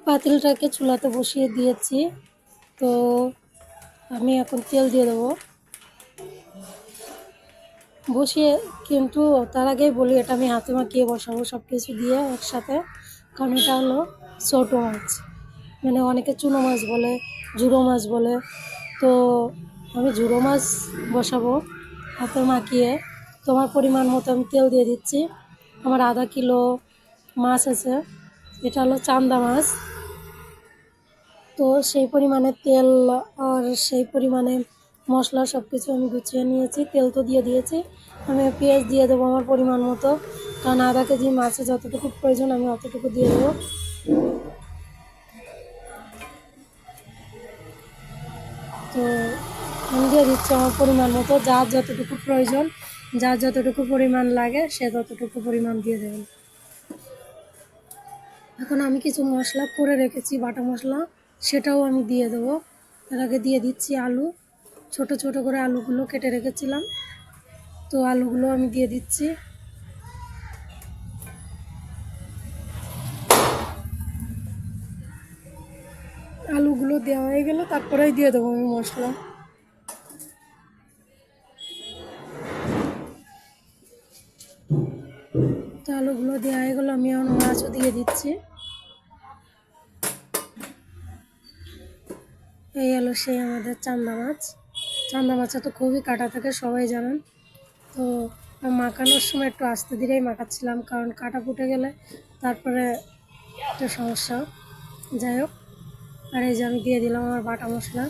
পাতিলটাকে চুলাতে বসিয়ে দিয়েছি। তো আমি এখন তেল দিয়ে দেবো বসিয়ে, কিন্তু তার আগেই বলি এটা আমি হাতে মাখিয়ে বসাবো সব কিছু দিয়ে একসাথে, কারণ এটা হলো ছোটো মাছ, মানে অনেকে চুনো মাছ বলে, ঝুড়ো মাছ বলে। তো আমি ঝুড়ো মাছ বসাবো হাতে মাখিয়ে। তোমার পরিমাণ মতো আমি তেল দিয়ে দিচ্ছি। আমার আধা কিলো মাছ আছে, এটা হলো চান্দা মাছ। তো সেই পরিমাণে তেল আর সেই পরিমাণে মশলা সব কিছু আমি গুছিয়ে নিয়েছি। তেল তো দিয়ে দিয়েছি, আমি পেঁয়াজ দিয়ে দেবো আমার পরিমাণ মতো, কারণ আধা কেজি মাছে যতটুকু প্রয়োজন আমি অতটুকু দিয়ে দেবো। তো আমি দিয়ে দিচ্ছি আমার পরিমাণ মতো, যার যতটুকু প্রয়োজন, যার যতটুকু পরিমাণ লাগে সে ততটুকু পরিমাণ দিয়ে দেবেন। এখন আমি কিছু মশলা করে রেখেছি, বাটা মশলা, সেটাও আমি দিয়ে দেবো। এর আগে দিয়ে দিচ্ছি আলু, ছোট ছোট করে আলুগুলো কেটে রেখেছিলাম, তো আলুগুলো আমি দিয়ে দিচ্ছি। আলুগুলো দেওয়া হয়ে গেলে তারপরেই দিয়ে দেবো আমি মশলা। তো আলুগুলো দেওয়া হয়ে গেলো, আমি এখন মাছও দিয়ে দিচ্ছি। এই হলো সেই আমাদের চান্দা মাছ। চান্দা মাছে তো খুবই কাটা থাকে, সবাই জানেন। তো মাখানোর সময় একটু আস্তে ধীরেই মাখাচ্ছিলাম, কারণ কাটা ফুটে গেলে তারপরে একটা সমস্যা। যাই হোক, আর এই যে আমি দিয়ে দিলাম আমার বাটা মশলা।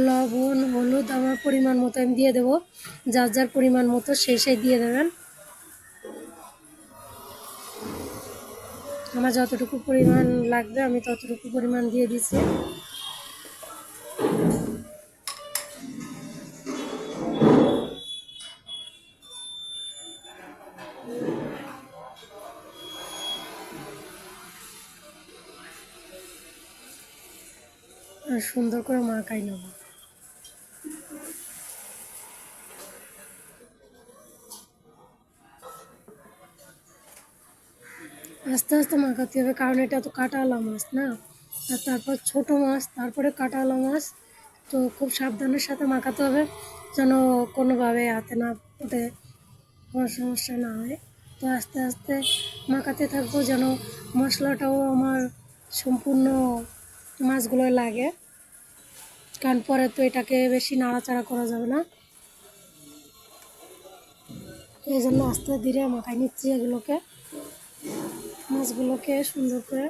লবণ হলুদ আমার পরিমাণ মতো আমি দিয়ে দেবো, যার যার পরিমাণ মতো সেই দিয়ে দেবেন। আমার যতটুকু পরিমাণ লাগবে আমি ততটুকু পরিমাণ দিয়ে দিচ্ছি। আর সুন্দর করে মাখাই নেব। আস্তে আস্তে মাখাতে হবে, কারণ এটা তো কাঁটাওয়ালা মাছ না, আর তারপর ছোট মাছ, তারপরে কাঁটাওয়ালা মাছ। তো খুব সাবধানের সাথে মাখাতে হবে, যেন কোনোভাবে হাতে না ফুটে, কোনো সমস্যা না হয়। তো আস্তে আস্তে মাখাতে থাকবো, যেন মশলাটাও আমার সম্পূর্ণ মাছগুলো লাগে, কারণ পরে তো এটাকে বেশি নাড়াচাড়া করা যাবে না। এই জন্য আস্তে ধীরে মাখাই নিচ্ছি এগুলোকে, মাছগুলোকে সুন্দর করে।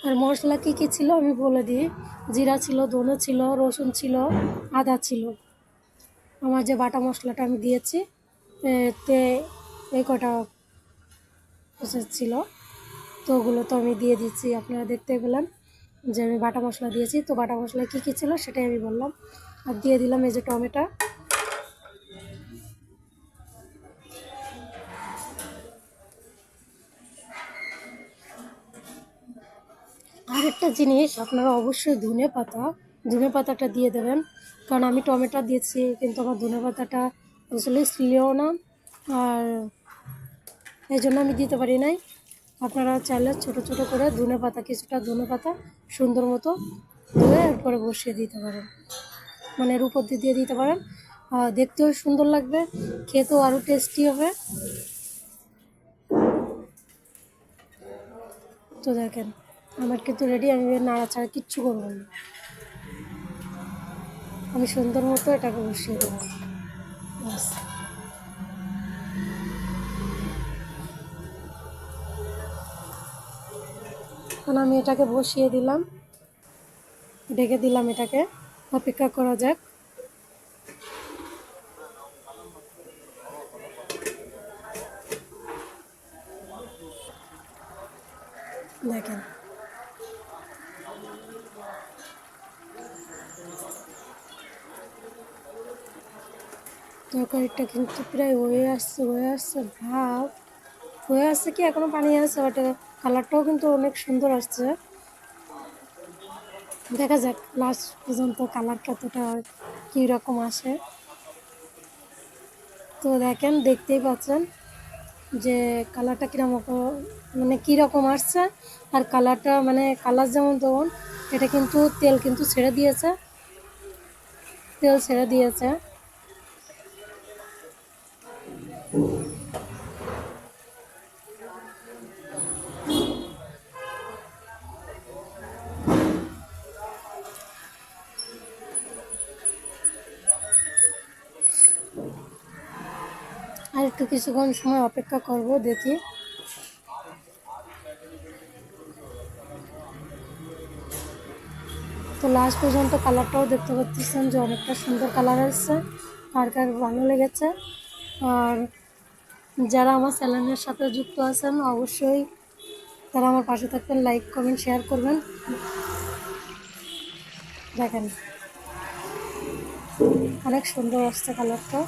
আর মশলা কী কী ছিল আমি বলে দিই। জিরা ছিল, ধনে ছিল, রসুন ছিল, আদা ছিল। আমার যে বাটা মশলাটা আমি দিয়েছি তে এই কটা প্রসেস ছিল, তো ওগুলো তো আমি দিয়ে দিচ্ছি, আপনারা দেখতে পেলেন যে আমি বাটা মশলা দিয়েছি। তো বাটা মশলা কী কী ছিল সেটাই আমি বললাম। আর দিয়ে দিলাম এই যে টমেটো। আরেকটা জিনিস, আপনারা অবশ্যই ধনে পাতাটা দিয়ে দেবেন, কারণ আমি টমেটো দিয়েছি কিন্তু আমার ধনে পাতাটা আসলে ছিল না, আর এই জন্য আমি দিতে পারি নাই। আপনারা চাইলে ছোটো ছোটো করে ধনে পাতা, কিছুটা ধনে পাতা সুন্দর মতো ধুয়ে এরপরে বসিয়ে দিতে পারেন, মানে এর উপর দিয়ে দিতে পারেন। দেখতেও সুন্দর লাগবে, খেতেও আরও টেস্টি হবে। তো দেখেন আমার কিন্তু রেডি, আমি নাড়াচাড়া কিচ্ছু করবো না, আমি সুন্দর মতো এটাকে বসিয়ে দেবো। ব্যাস। এখন আমি এটাকে বসিয়ে দিলাম, ঢেকে দিলাম, এটাকে অপেক্ষা করা যাক। দেখেন তরকারিটা কিন্তু প্রায় হয়ে আসছে ভাব হয়ে আসছে কি এখনো পানি আছে, বাট কালারটাও কিন্তু অনেক সুন্দর আসছে। দেখা যাক লাস্ট পর্যন্ত কালার কতটা কী রকম আসে। তো দেখেন, দেখতেই পাচ্ছেন যে কালারটা কীরকম, মানে কীরকম আসছে। আর কালারটা মানে কালার যেমন তেমন, এটা কিন্তু তেল কিন্তু ছেড়ে দিয়েছে, তেল ছেড়ে দিয়েছে। আর একটু কিছুক্ষণ সময় অপেক্ষা করব, দেখি। তো লাস্ট পর্যন্ত কালারটাও দেখতে পাচ্ছেন যে অনেকটা সুন্দর কালার আসছে। কার কার ভালো লেগেছে, আর যারা আমার চ্যানেলের সাথে যুক্ত আছেন অবশ্যই তারা আমার পাশে থাকবেন, লাইক কমেন্ট শেয়ার করবেন। দেখেন অনেক সুন্দর আসছে কালারটা।